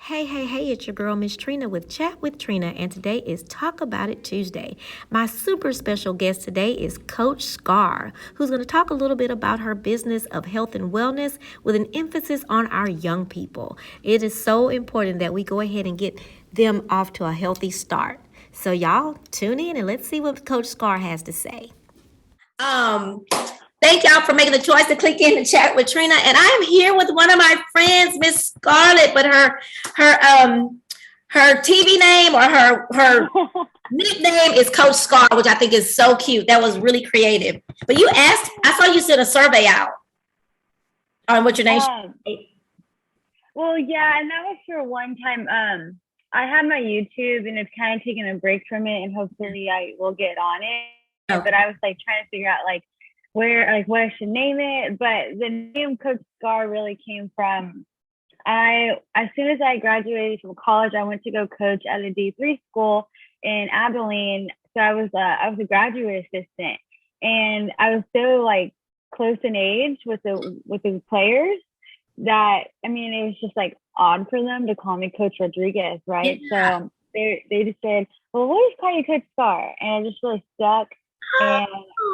Hey, it's your girl, Miss Trina with Chat with Trina, and today is Talk About It Tuesday. My super special guest today is Coach Scar, who's going to talk a little bit about her business of health and wellness with an emphasis on our young people. It is so important that we go ahead and get them off to a healthy start. So, y'all, tune in and let's see what Coach Scar has to say. Um, Thank y'all for making the choice to click in and chat with Trina. And I am here with one of my friends, Miss Scarlett, but her TV name or her nickname is Coach Scar, which I think is so cute. That was really creative. But you asked, I saw you sent a survey out on what your name should. Well, yeah, and that was for one time. I have my YouTube and it's kind of taken a break from it, and hopefully I will get on it. Okay. But I was like trying to figure out like what I should name it. But the name Coach Scar really came from as soon as I graduated from college, I went to go coach at a D3 school in Arbonne. So I was a graduate assistant, and I was so like close in age with the players that, I mean, it was just like odd for them to call me Coach Rodriguez, right? Yeah. So they just said, well, we'll just call you Coach Scar, and it just really stuck. And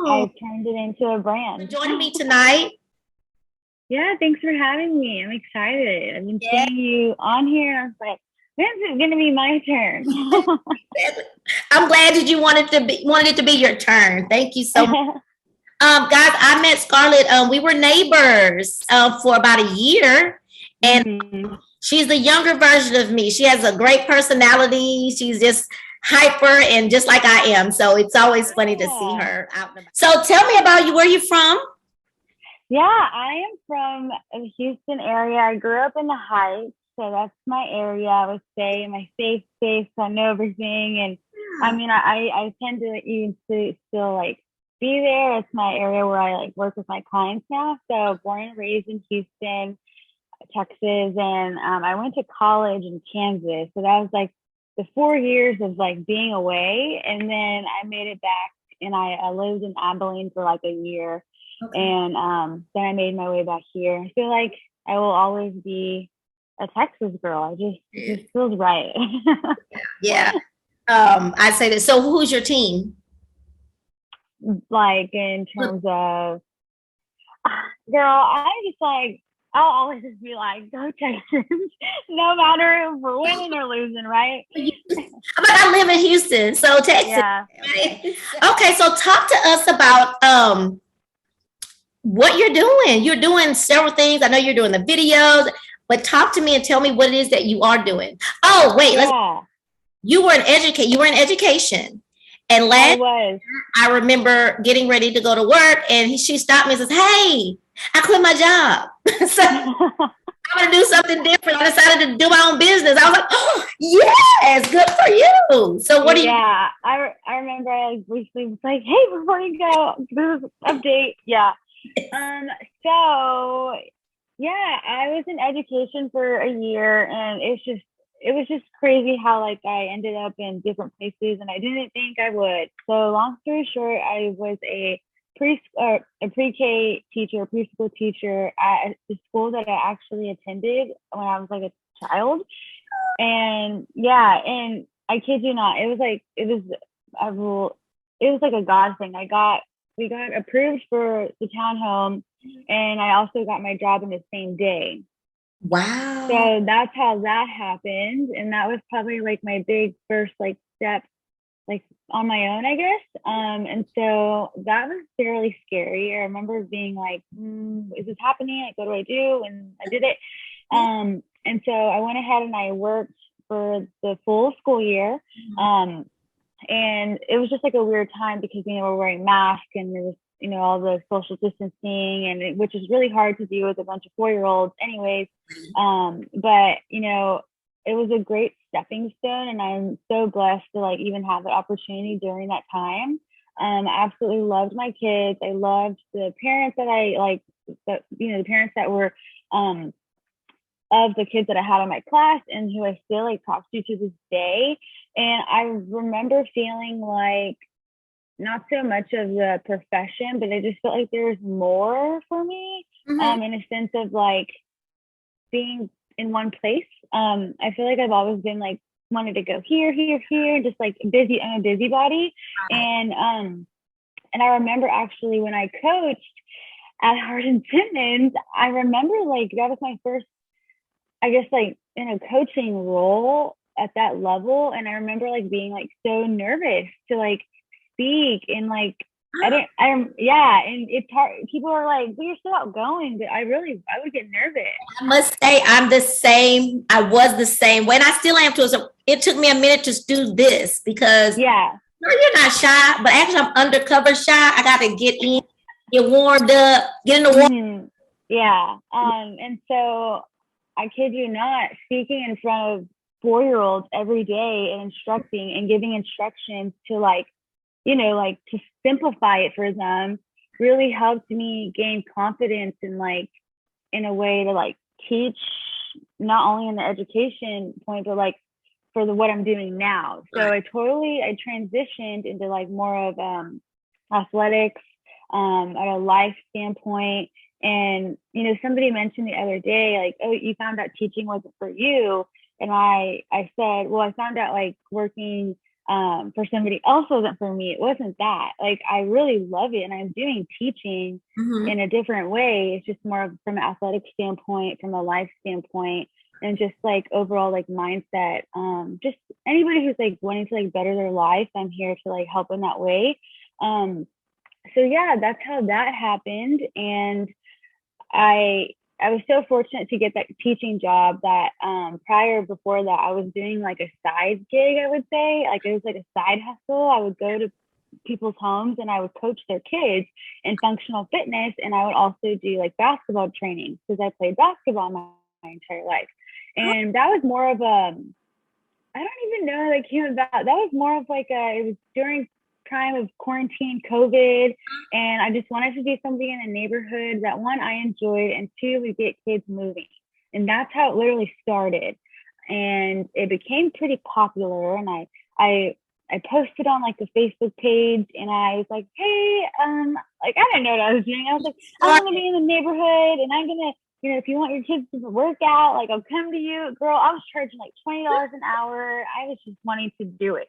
I turned it into a brand. Joining me tonight. Yeah, thanks for having me. I'm excited. I've been seeing you on here. I was like, when's it gonna be my turn? I'm glad that you wanted it to be your turn. Thank you so much. Guys, I met Scarlett. We were neighbors for about a year, and she's the younger version of me. She has a great personality. She's just hyper and just like I am. So it's always funny to see her out and about. So tell me about you. Where are you from? Yeah, I am from the Houston area. I grew up in the Heights, so that's my area. I would say my safe space. I know everything, and I mean, I tend to even still like be there. It's my area where I like work with my clients now. So born and raised in Houston, Texas, and I went to college in Kansas. So that was like the 4 years of like being away, and then I made it back, and I lived in Abilene for like a year. Okay. And then I made my way back here. I feel like I will always be a Texas girl. It just feels right. Yeah. I say that. So who's your team? Like in terms of, girl, I'm just like, I'll always just be like, go Texans, no matter if we're winning or losing, right? But I live in Houston, so Texas. Yeah. Okay, so talk to us about what you're doing. You're doing several things. I know you're doing the videos, but talk to me and tell me what it is that you are doing. Oh, wait, you were in education. And I remember getting ready to go to work, and she stopped me and says, hey, I quit my job. So I'm going to do something different. I decided to do my own business. I was like, oh, yes, good for you. So what do you? Yeah, I remember I briefly was like, hey, before you go, this is update. Yeah. So yeah, I was in education for a year, and it was just crazy how like I ended up in different places, and I didn't think I would. So long story short, I was a pre-K teacher, a preschool teacher at the school that I actually attended when I was like a child. And yeah, and I kid you not, it was like a God thing. We got approved for the townhome, and I also got my job in the same day. Wow. So that's how that happened. And that was probably like my big first like step like on my own, I guess. And so that was fairly scary. I remember being like, is this happening? Like, what do I do? And I did it. And so I went ahead and I worked for the full school year. And it was just like a weird time because, you know, we're wearing masks, and there was, you know, all the social distancing, and which is really hard to do with a bunch of 4-year-olds anyways. But, you know, it was a great stepping stone, and I'm so blessed to like even have the opportunity during that time. I absolutely loved my kids. I loved the parents that the parents that were of the kids that I had in my class and who I still like talk to this day. And I remember feeling like not so much of the profession, but I just felt like there was more for me, in a sense of like being in one place. I feel like I've always been like wanted to go here, just like busy. I'm a busybody, and I remember actually when I coached at Hardin Simmons, I remember like that was my first, I guess, like in a coaching role at that level. And I remember like being like so nervous to like speak and like and it's hard. People are like, well, you're so outgoing, but I would get nervous. I must say, I'm the same. I was the same when I still am too. So it took me a minute to do this because you're not shy, but actually I'm undercover shy. I got to get in, get warmed up, get in the water. Mm-hmm. Yeah. And so I kid you not, speaking in front of 4-year-olds every day and instructing and giving instructions to like, like to simplify it for them really helped me gain confidence and like in a way to like teach not only in the education point, but like for what I'm doing now. So I transitioned into like more of athletics at a life standpoint. And, somebody mentioned the other day, like, oh, you found out teaching wasn't for you. And I said, well, I found out like working for somebody else wasn't for me. It wasn't that. Like, I really love it. And I'm doing teaching in a different way. It's just more from an athletic standpoint, from a life standpoint, and just like overall like mindset. Just anybody who's like wanting to like better their life, I'm here to like help in that way. So yeah, that's how that happened. And I was so fortunate to get that teaching job that before that, I was doing like a side gig, I would say. Like it was like a side hustle. I would go to people's homes and I would coach their kids in functional fitness. And I would also do like basketball training because I played basketball my entire life. And that was more of a, I don't even know how that came about. That was more of like it was during time of quarantine, COVID, and I just wanted to do something in a neighborhood that one, I enjoyed, and two, we get kids moving. And that's how it literally started. And it became pretty popular. And I posted on like the Facebook page and I was like, hey, like I didn't know what I was doing. I was like, I'm gonna be in the neighborhood and I'm gonna, if you want your kids to work out, like I'll come to you. Girl, I was charging like $20 an hour. I was just wanting to do it,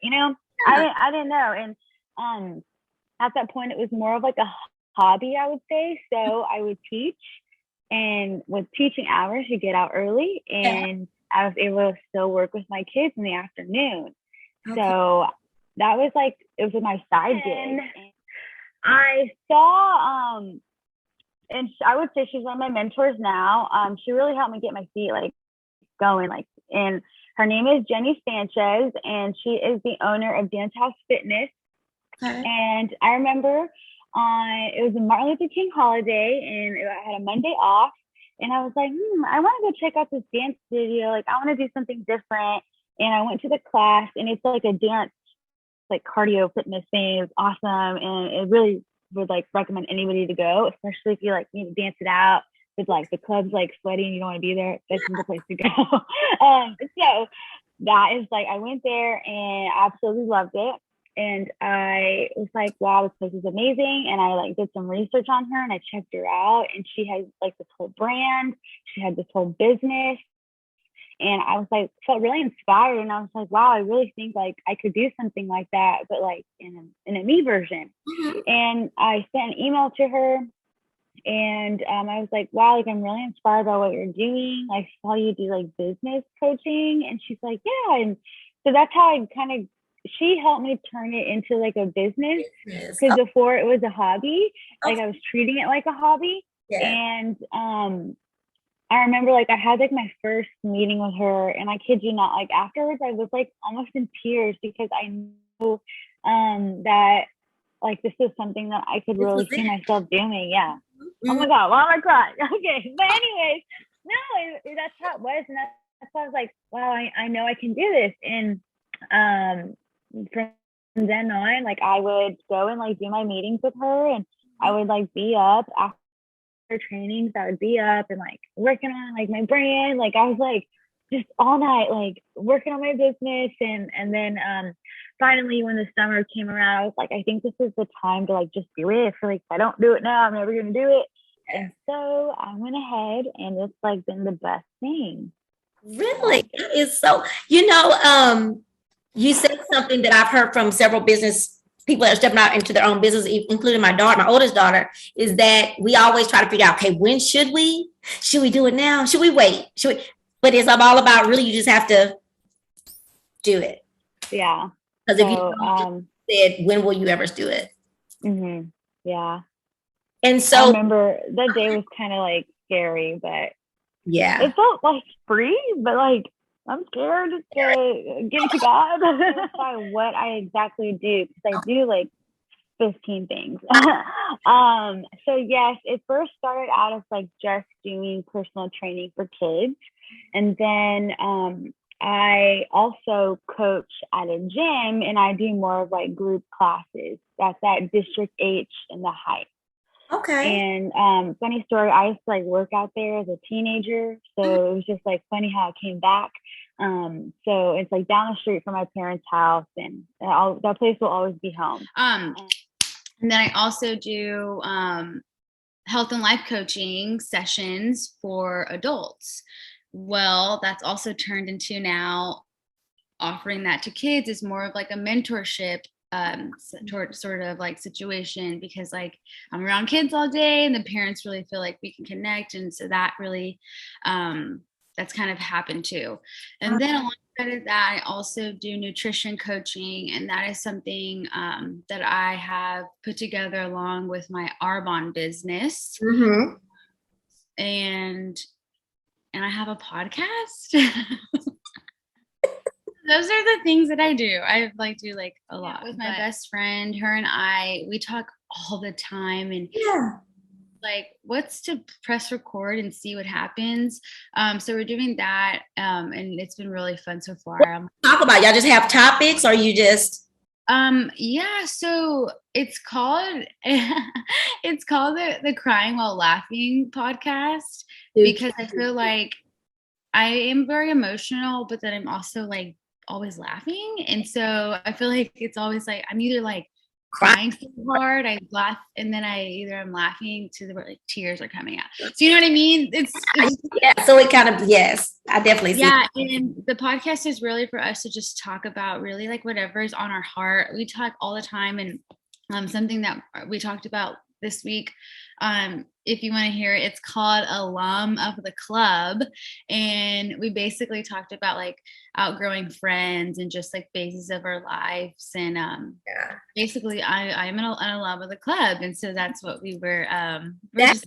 I didn't know. And at that point it was more of like a hobby, I would say. So I would teach, and with teaching hours you get out early, and I was able to still work with my kids in the afternoon. So that was like, it was my side gig. I saw and I would say she's one of my mentors now. She really helped me get my feet like going, like, and her name is Jenny Sanchez, and she is the owner of Dance House Fitness. And I remember it was a Martin Luther King holiday, and I had a Monday off, and I was like, I want to go check out this dance studio. Like, I want to do something different. And I went to the class, and it's like a dance, like cardio fitness thing. It was awesome, and it really would like recommend anybody to go, especially if you like need to dance it out with like the club's like sweaty and you don't want to be there. This is the place to go. So that is like, I went there and I absolutely loved it. And I was like, wow, this place is amazing. And I like did some research on her and I checked her out, and she has like this whole brand. She had this whole business. And I was like, felt really inspired. And I was like, wow, I really think like I could do something like that, but like in a me version. And I sent an email to her, and I was like, wow, like I'm really inspired by what you're doing. I saw you do like business coaching. And she's like, yeah. And so that's how I kind of, she helped me turn it into like a business, because before it was a hobby. Like I was treating it like a hobby. And I remember like I had like my first meeting with her, and I kid you not, like afterwards I was like almost in tears, because I knew that like this is something that I could really see myself doing. Yeah. Oh my God, why am I crying? Okay. But anyways, no, that's how it was. And that's why I was like, wow, I know I can do this. And from then on, like I would go and like do my meetings with her, and I would like be up after trainings. I would be up and like working on like my brand. Like I was like just all night like working on my business. And then finally when the summer came around, I was like, I think this is the time to like just do it. If like if I don't do it now, I'm never gonna do it. And so I went ahead, and it's like been the best thing. Really? It is so, you said something that I've heard from several business people that are stepping out into their own business, including my daughter, my oldest daughter, is that we always try to figure out, okay, when should we? Should we do it now? Should we wait? Should we? But it's all about really, you just have to do it. Yeah. Because if you don't said, when will you ever do it? Mm-hmm. Yeah. And so I remember that day was kind of like scary, but yeah, it felt like free, but like I'm scared to give it to God. What I exactly do, because I do like 15 things. So yes, it first started out as like just doing personal training for kids, and then I also coach at a gym, and I do more of like group classes. That's at District H in the Heights. okay. And funny story, I used to like work out there as a teenager, so it was just like funny how I came back. So it's like down the street from my parents' house, and that place will always be home. And then I also do health and life coaching sessions for adults. Well, that's also turned into now offering that to kids is more of like a mentorship sort of like situation, because like I'm around kids all day and the parents really feel like we can connect. And so that really, that's kind of happened too. And then alongside of that, I also do nutrition coaching. And that is something that I have put together along with my Arbonne business. Mm-hmm. And I have a podcast. Those are the things that I do. I like do like a lot with my best friend. Her and I, we talk all the time, and like, what's to press record and see what happens. So we're doing that, and it's been really fun so far. Talk about, y'all just have topics, or you just yeah, so it's called the Crying While Laughing podcast, because I feel like I am very emotional, but then I'm also like always laughing. And so I feel like it's always like I'm either like crying so hard, I laugh, and then I'm laughing to the like tears are coming out. So you know what I mean? It's yeah. So it kind of, yes, I definitely see. Yeah, and the podcast is really for us to just talk about really like whatever is on our heart. We talk all the time, and something that we talked about this week, if you want to hear it, it's called Alum of the Club, and we basically talked about like outgrowing friends and just like phases of our lives, and basically I'm an alum of the club, and so that's what we were that's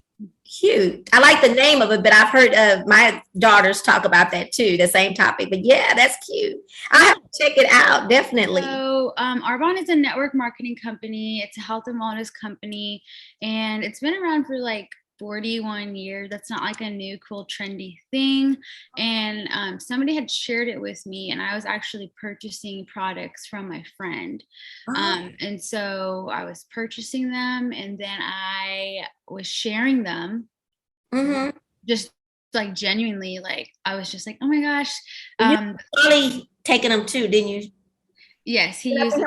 cute. I like the name of it, but I've heard my daughters talk about that too, the same topic. But yeah, that's cute. I have to check it out, definitely. So Arbonne is a network marketing company. It's a health and wellness company, and it's been around for like 41 years. That's not like a new cool trendy thing. And somebody had shared it with me, and I was actually purchasing products from my friend. And so I was purchasing them, and then I was sharing them. Just like genuinely, like I was just like, oh my gosh. You really taking them too, didn't you? Yes, he uses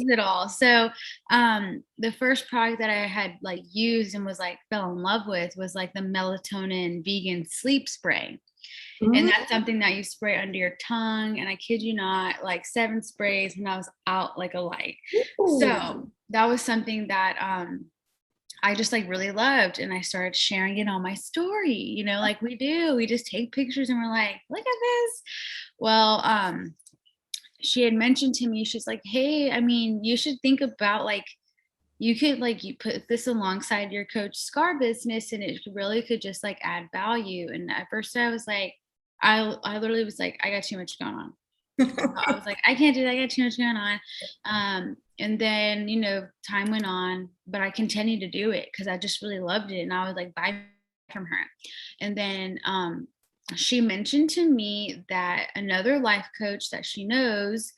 it all. So the first product that I had like used and was like fell in love with was like the Melatonin vegan sleep spray. And that's something that you spray under your tongue. And I kid you not, like 7 sprays and I was out like a light. So that was something that I just like really loved, and I started sharing it on my story, you know, like we do. We just take pictures and we're like, look at this. Well, she had mentioned to me, she's like, hey, I mean, you should think about like, you could like, you put this alongside your Coach Scar business, and it really could just like add value. And at first I was like, I literally was like, I got too much going on. So I was like, I can't do that. I got too much going on. And then, you know, time went on, but I continued to do it because I just really loved it. And I would like buy from her. And then she mentioned to me that another life coach that she knows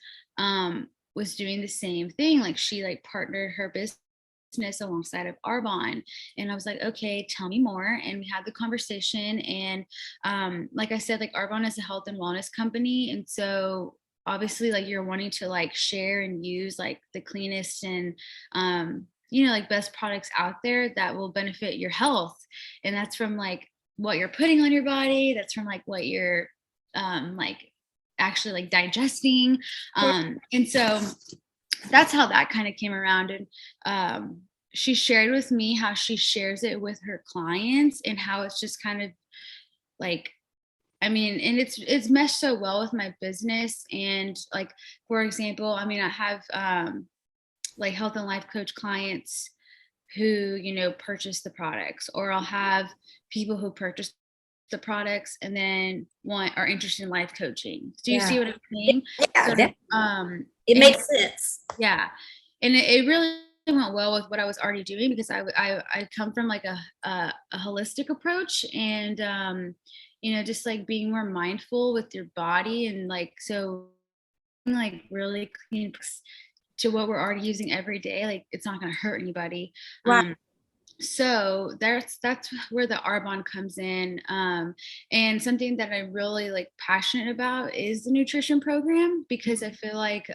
was doing the same thing. Like she like partnered her business alongside of Arbonne. And I was like, okay, tell me more. And we had the conversation. And like I said, like Arbonne is a health and wellness company. And so obviously like you're wanting to like share and use like the cleanest and you know, like best products out there that will benefit your health. And that's from like what you're putting on your body. That's from like what you're like actually like digesting. And so that's how that kind of came around. And she shared with me how she shares it with her clients and how it's just kind of like, I mean, and it's meshed so well with my business. And like, for example, I mean, I have like health and life coach clients who, you know, purchase the products, or I'll have people who purchase the products and then are interested in life coaching. Do you see what I'm saying? Yeah, so, it makes sense. Yeah. And it really went well with what I was already doing, because I come from like a holistic approach, and you know, just like being more mindful with your body, and like, so like really clean to what we're already using every day, like it's not going to hurt anybody. Right. So that's where the Arbonne comes in. And something that I'm really like passionate about is the nutrition program, because I feel like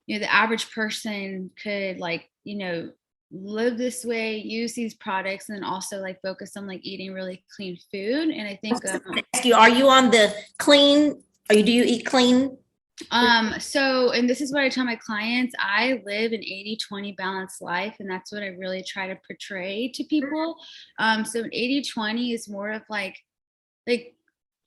you know, the average person could, like, you know, live this way, use these products, and then also like focus on like eating really clean food. And I think ask you, are you on the clean, do you eat clean? So, and this is what I tell my clients, I live an 80-20 balanced life, and that's what I really try to portray to people. So 80-20 is more of like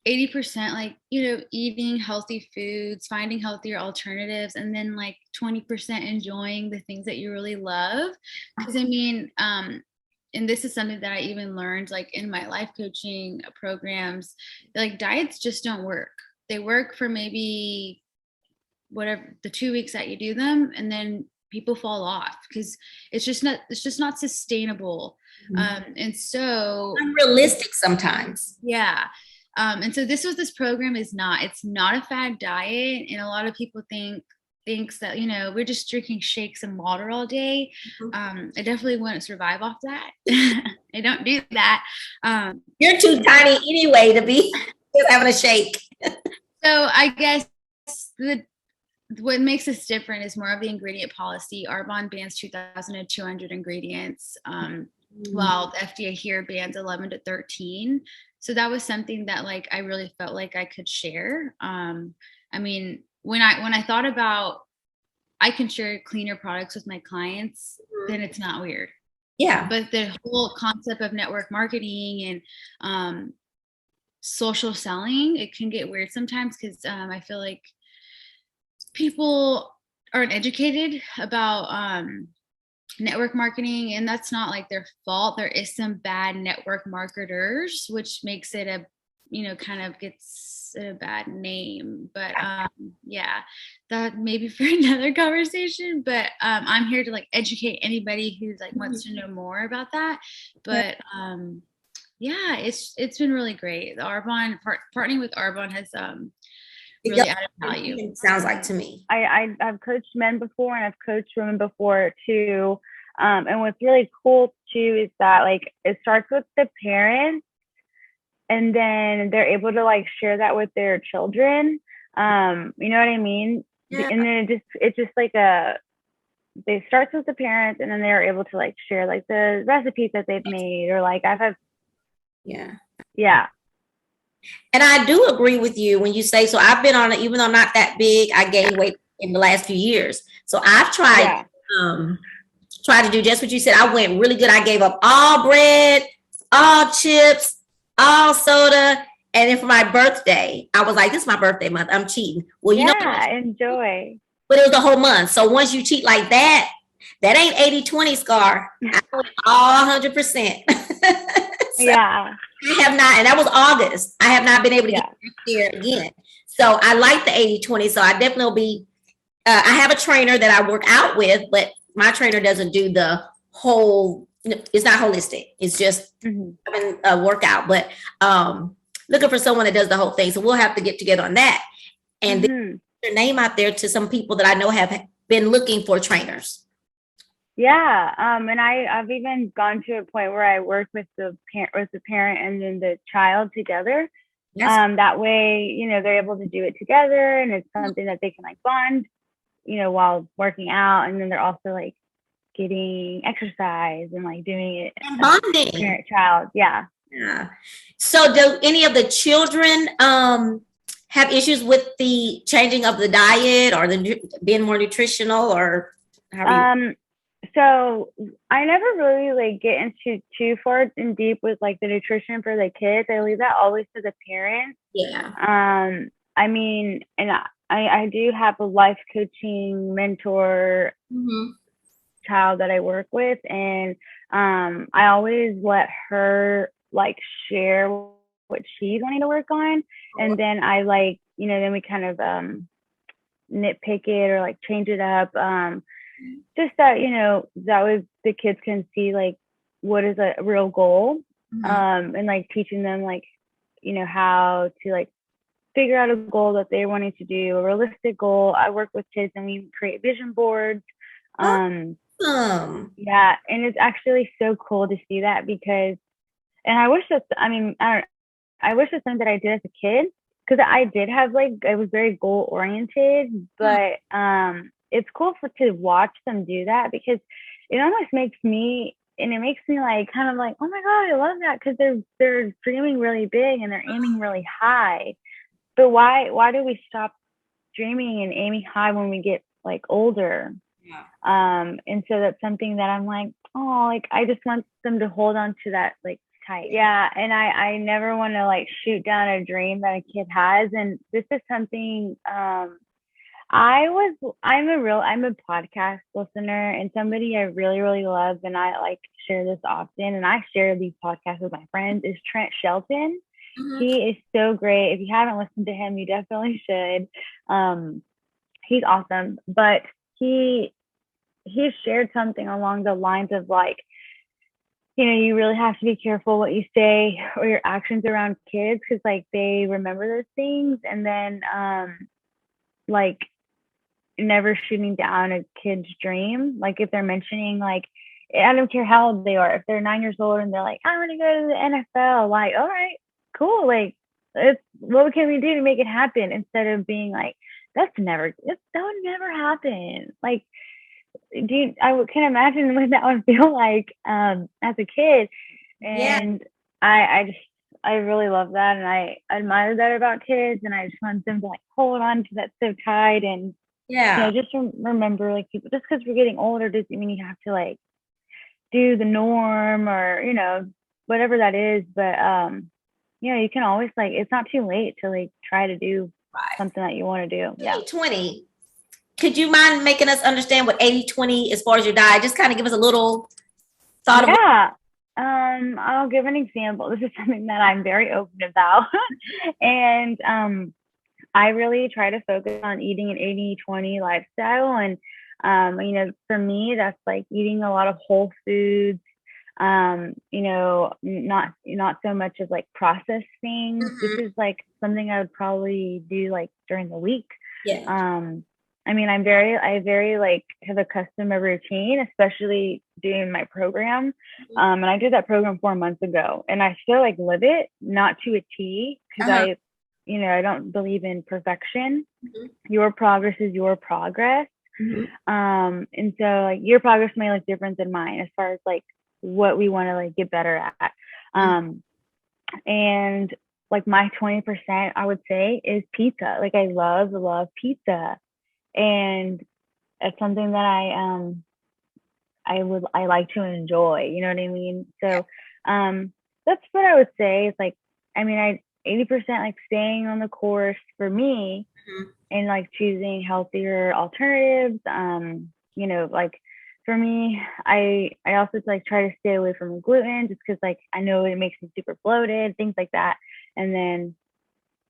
80% like, you know, eating healthy foods, finding healthier alternatives, and then like 20% enjoying the things that you really love. Because I mean, and this is something that I even learned like in my life coaching programs, like diets just don't work. They work for maybe whatever the 2 weeks that you do them, and then people fall off because it's just not sustainable. And so unrealistic sometimes. Yeah. And so this program it's not a fad diet. And a lot of people thinks that, you know, we're just drinking shakes and water all day. I definitely wouldn't survive off that. I don't do that. You're too tiny anyway to be just having a shake. So I guess what makes us different is more of the ingredient policy. Arbonne bans 2,200 ingredients, while the FDA here bans 11 to 13. So that was something that like I really felt like I could share. I mean, when I thought about I can share cleaner products with my clients, then it's not weird. Yeah. But the whole concept of network marketing and social selling, it can get weird sometimes, because I feel like people aren't educated about network marketing, and that's not like their fault. There is some bad network marketers, which makes it a, you know, kind of gets a bad name. But yeah, that maybe for another conversation. But I'm here to like educate anybody who's like wants to know more about that. But yeah, it's been really great. The Arbonne partnering with Arbonne has really added value. It sounds like to me. I've coached men before, and I've coached women before too. And what's really cool too is that like it starts with the parents, and then they're able to like share that with their children. You know what I mean? Yeah. And then it's just like it starts with the parents, and then they're able to like share like the recipes that they've made, or like I've had. Yeah. And I do agree with you when you say, so I've been on it, even though I'm not that big, I gained weight in the last few years. So I've tried to do just what you said. I went really good. I gave up all bread, all chips, all soda. And then for my birthday, I was like, this is my birthday month. I'm cheating. Well, you know, enjoy. But it was a whole month. So once you cheat like that, that ain't 80-20 Scar. I went all 100%. Yeah. I have not, and that was August. I have not been able to get there again. So I like the 80-20. So I definitely will be, I have a trainer that I work out with, but my trainer doesn't do the whole, it's not holistic. It's just a workout, but looking for someone that does the whole thing. So we'll have to get together on that. And then put your name out there to some people that I know have been looking for trainers. Yeah, and I've even gone to a point where I work with the parent and then the child together. Yes. That way, you know, they're able to do it together, and it's something that they can like bond, you know, while working out, and then they're also like getting exercise and like doing it and bonding. Parent child, yeah. Yeah. So do any of the children have issues with the changing of the diet or the being more nutritional, or how you? So I never really like get into too far and deep with like the nutrition for the kids. I leave that always to the parents. Yeah. I mean, and I do have a life coaching mentor child that I work with, and I always let her like share what she's wanting to work on, and then I like, you know, then we kind of nitpick it or like change it up, just that, you know, that way the kids can see like what is a real goal, and like teaching them like, you know, how to like figure out a goal that they're wanting to do, a realistic goal. I work with kids and we create vision boards. Yeah, and it's actually so cool to see that, because, and I wish that, I mean, I wish it's something that I did as a kid, because I did have like, I was very goal oriented, but it's cool to watch them do that, because it almost makes me, and it makes me like kind of like, oh my God, I love that, because they're dreaming really big and they're aiming really high. But why do we stop dreaming and aiming high when we get like older? And so that's something that I'm like, oh, like I just want them to hold on to that like tight. Yeah. And I never want to like shoot down a dream that a kid has. And this is something I'm a podcast listener, and somebody I really, really love, and I like share this often, and I share these podcasts with my friends, is Trent Shelton. He is so great. If you haven't listened to him, you definitely should. He's awesome. But he shared something along the lines of like, you know, you really have to be careful what you say or your actions around kids, because like they remember those things. And then like never shooting down a kid's dream. Like if they're mentioning like, I don't care how old they are, if they're 9 years old and they're like, I want to go to the NFL, like, all right, cool, like what can we do to make it happen, instead of being like, that would never happen. Like, I can imagine what that would feel like as a kid. And I really love that, and I admire that about kids, and I just want them to like hold on to that so tight. And you know, just remember, like, people, just because we're getting older doesn't mean you have to like do the norm or, you know, whatever that is. But you know, you can always like, it's not too late to like try to do something that you want to do. 20. Could you mind making us understand what 80-20 as far as your diet? Just kind of give us a little thought of. I'll give an example. This is something that I'm very open about. And I really try to focus on eating an 80-20 lifestyle. And you know, for me, that's like eating a lot of whole foods, you know, not so much of like processed things. This is like something I would probably do like during the week. I mean, I very like have a customer routine, especially doing my program. And I did that program 4 months ago, and I still like live it, not to a T, because you know, I don't believe in perfection. Your progress is your progress. And so like your progress may look different than mine as far as like what we want to like get better at. And like my 20%, I would say, is pizza. Like I love pizza. And it's something that I like to enjoy, you know what I mean? So that's what I would say. It's like, I mean, 80% like staying on the course for me, and like choosing healthier alternatives. You know, like for me, I also like try to stay away from gluten, just because like I know it makes me super bloated, things like that. And then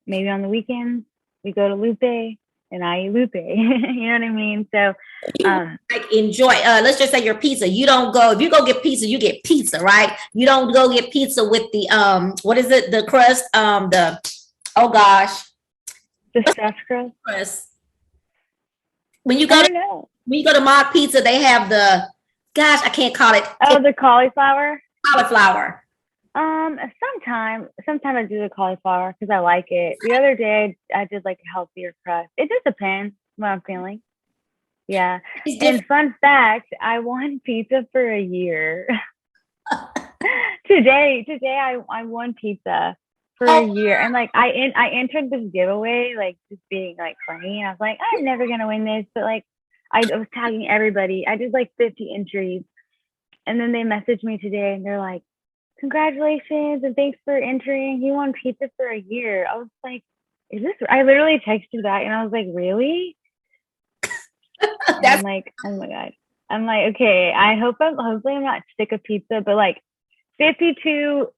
maybe on the weekends we go to Lupe, and I eat Lupe. You know what I mean? So like enjoy, let's just say your pizza. You don't go, if you go get pizza, you get pizza, right? You don't go get pizza with the what is it? The crust, the, oh gosh. The stuffed crust. When you go to Mod Pizza, they have the, gosh, I can't call it. Oh, the cauliflower. Cauliflower. Sometimes I do the cauliflower because I like it. The other day I did like a healthier crust. It just depends what I'm feeling. Yeah. And fun fact, I wanted pizza for a year. Today I won pizza for a year, and like I entered this giveaway, like just being like funny, and I was like, I'm never gonna win this, but like I was tagging everybody. I did like 50 entries, and then they messaged me today, and they're like, congratulations and thanks for entering. You won pizza for a year. I was like, is this? I literally texted that, and I was like, really? I'm like, oh my god. I'm like, okay. Hopefully I'm not sick of pizza, but like 52.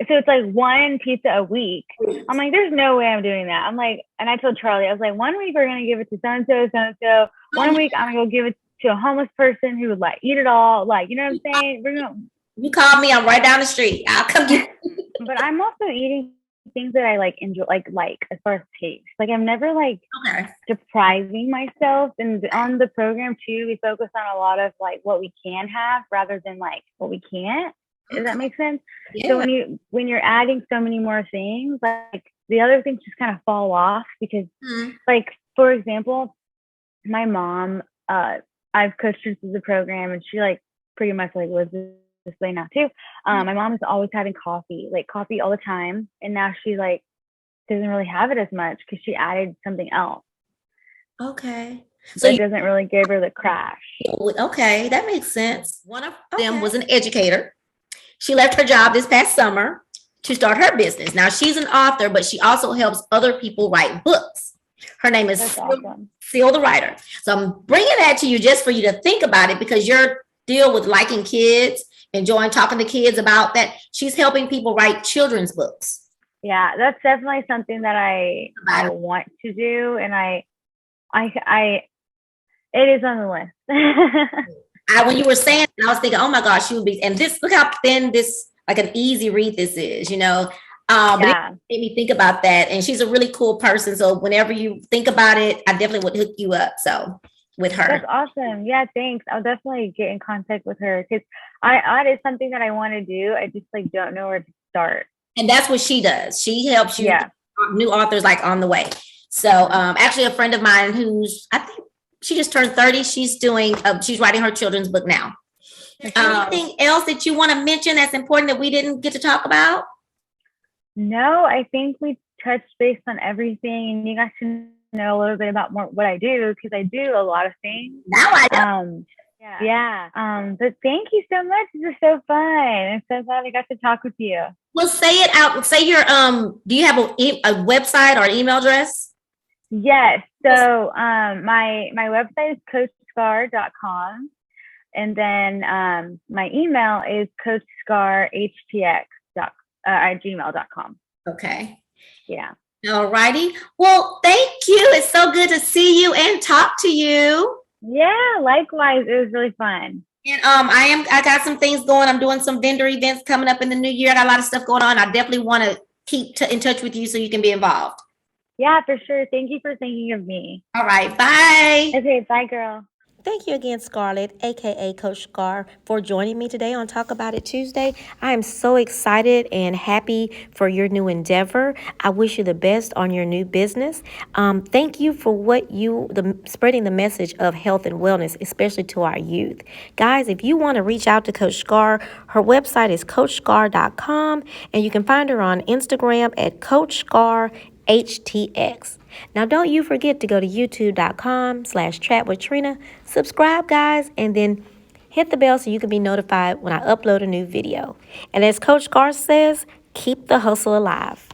So it's like one pizza a week. I'm like, there's no way I'm doing that. I'm like, and I told Charlie, I was like, 1 week we're gonna give it to so and so. 1 week I'm gonna go give it to a homeless person who would like eat it all. Like, you know what I'm saying? You call me, I'm right down the street. I'll come get you. But I'm also eating things that I like enjoy, like as far as taste. Like I'm never like depriving myself. And on the program too, we focus on a lot of like what we can have rather than like what we can't. Does that make sense? Yeah. So when you're adding so many more things, like the other things just kind of fall off because like, for example, my mom, I've coached her through the program, and she like pretty much like was this way now too. My mom is always having coffee all the time, and now she like doesn't really have it as much because she added something else. Okay. So it doesn't really give her the crash. Okay, that makes sense. One of them was an educator. She left her job this past summer to start her business. Now she's an author, but she also helps other people write books. Her name is Seal the Writer. So I'm bringing that to you just for you to think about it, because you're deal with liking kids, enjoying talking to kids about that. She's helping people write children's books. Yeah, that's definitely something that I want to do, and I it is on the list. When you were saying, I was thinking, oh my gosh, she would be, and this, look how thin this, like an easy read this is, you know. But it made me think about that, and she's a really cool person. So whenever you think about it, I definitely would hook you up. So with her. That's awesome. Yeah, thanks. I'll definitely get in contact with her, because that is something that I want to do. I just like don't know where to start. And that's what she does. She helps you new authors like on the way. So actually a friend of mine who's, I think she just turned 30. She's doing, she's writing her children's book now. Anything else that you want to mention that's important that we didn't get to talk about? No, I think we touched base on everything, and you guys can know a little bit about more what I do, because I do a lot of things. Now I know. But thank you so much. This is so fun. I'm so glad I got to talk with you. Well, say it out. Say your do you have a website or an email address? Yes. So my website is coachscar.com, and then my email is coachscarhtx@gmail.com. Okay. Yeah. All righty. Well, thank you. It's so good to see you and talk to you. Yeah, likewise. It was really fun. And I got some things going. I'm doing some vendor events coming up in the new year. I got a lot of stuff going on. I definitely want to keep in touch with you so you can be involved. Yeah, for sure. Thank you for thinking of me. All right. Bye. Okay. Bye, girl. Thank you again, Scarlett, aka Coach Scar, for joining me today on Talk About It Tuesday. I am so excited and happy for your new endeavor. I wish you the best on your new business. Thank you for spreading the message of health and wellness, especially to our youth. Guys, if you want to reach out to Coach Scar, her website is coachscar.com, and you can find her on Instagram at Coach Scar HTX. Now, don't you forget to go to youtube.com/chatwithtrina. Subscribe, guys, and then hit the bell so you can be notified when I upload a new video. And as Coach Gar says, keep the hustle alive.